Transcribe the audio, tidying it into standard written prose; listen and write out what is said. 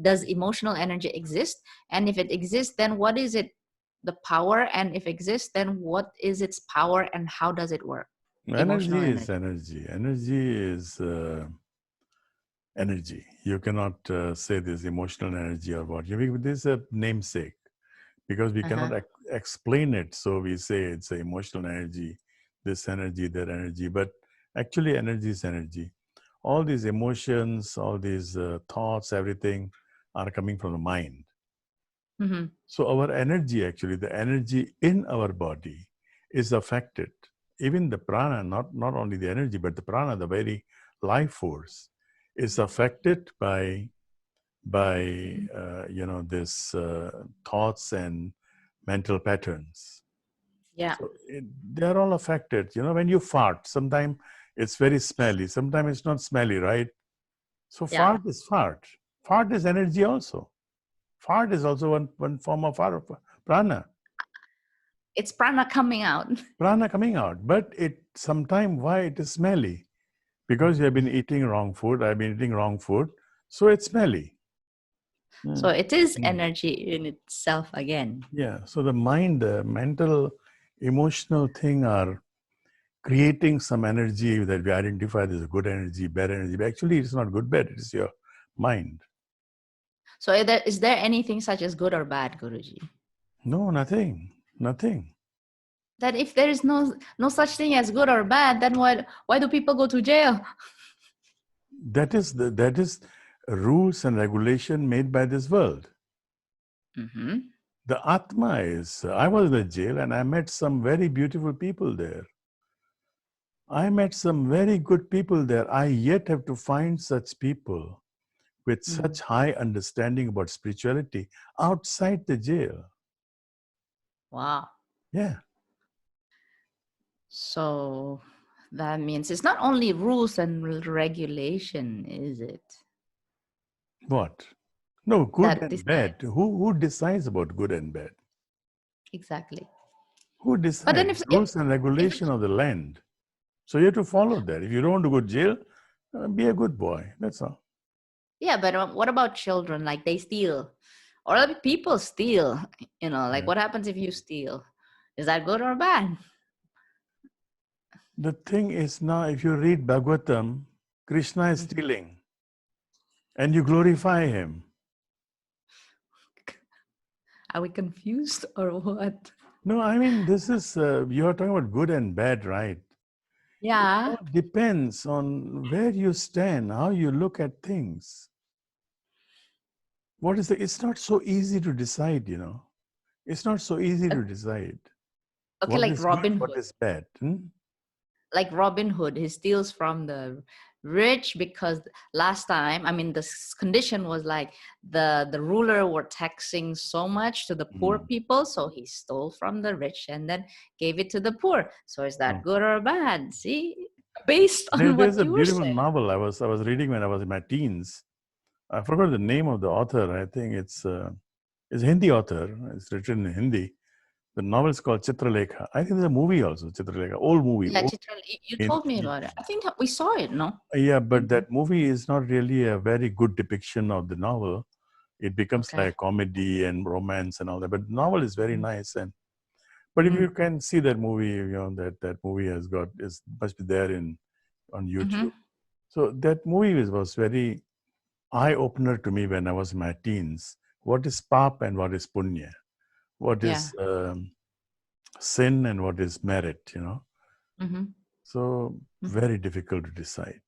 does emotional energy exist? And if it exists, then what is it, the power? And if it exists, then what is its power and how does it work? Energy Emotional is energy. energy. Energy is energy. You cannot say this emotional energy or what. This is a namesake because we cannot explain it. So we say it's a emotional energy, this energy, that energy. But actually, energy is energy. All these emotions, all these thoughts, everything are coming from the mind. So our energy, actually, the energy in our body is affected. Even the prana, not only the energy, but the prana, the very life force, is affected by this thoughts and mental patterns. Yeah. So they're all affected. When you fart, sometimes it's very smelly, sometimes it's not smelly, right? So fart is fart. Fart is energy also. Fart is also one form of prana. It's prana coming out. Prana coming out. But sometimes why it is smelly? Because you have been eating wrong food. I've been eating wrong food. So it's smelly. So it is energy in itself again. Yeah. So the mind, the mental, emotional thing are creating some energy that we identify as good energy, bad energy. But actually, it's not good, bad. It's your mind. So is there anything such as good or bad, Guruji? No, nothing. Nothing. That if there is no such thing as good or bad, then why do people go to jail? That is rules and regulation made by this world. The Atma is, I was in the jail and I met some very beautiful people there. I met some very good people there. I yet have to find such people with such high understanding about spirituality outside the jail. Wow. Yeah. So that means it's not only rules and regulation, is it? What? No, good and bad. Who decides about good and bad? Exactly. Who decides? But then rules and regulation of the land. So you have to follow that. If you don't want to go to jail, be a good boy. That's all. Yeah, but what about children? Like they steal, or people steal. Like what happens if you steal? Is that good or bad? The thing is now, if you read Bhagavatam, Krishna is stealing, and you glorify him. Are we confused or what? No, I mean, this is, you are talking about good and bad, right? Yeah. It all depends on where you stand, how you look at things. It's not so easy to decide, It's not so easy to decide. Okay, what like is Robin good, Hood. what is bad. Like Robin Hood, he steals from the rich because last time, I mean, the condition was like the ruler were taxing so much to the poor people, so he stole from the rich and then gave it to the poor. So is that good or bad? See, based on There's what a you were beautiful saying. novel I was reading when I was in my teens. I forgot the name of the author. I think it's a Hindi author. It's written in Hindi. The novel is called Chitralekha. I think there's a movie also, Chitralekha, old movie. Yeah, you told me about it. I think we saw it, no? Yeah, but that movie is not really a very good depiction of the novel. It becomes like comedy and romance and all that. But the novel is very nice. But if you can see that movie, that movie must be there on YouTube. So that movie was very eye-opener to me when I was in my teens. What is pap and what is punya? What is sin and what is merit, So very difficult to decide.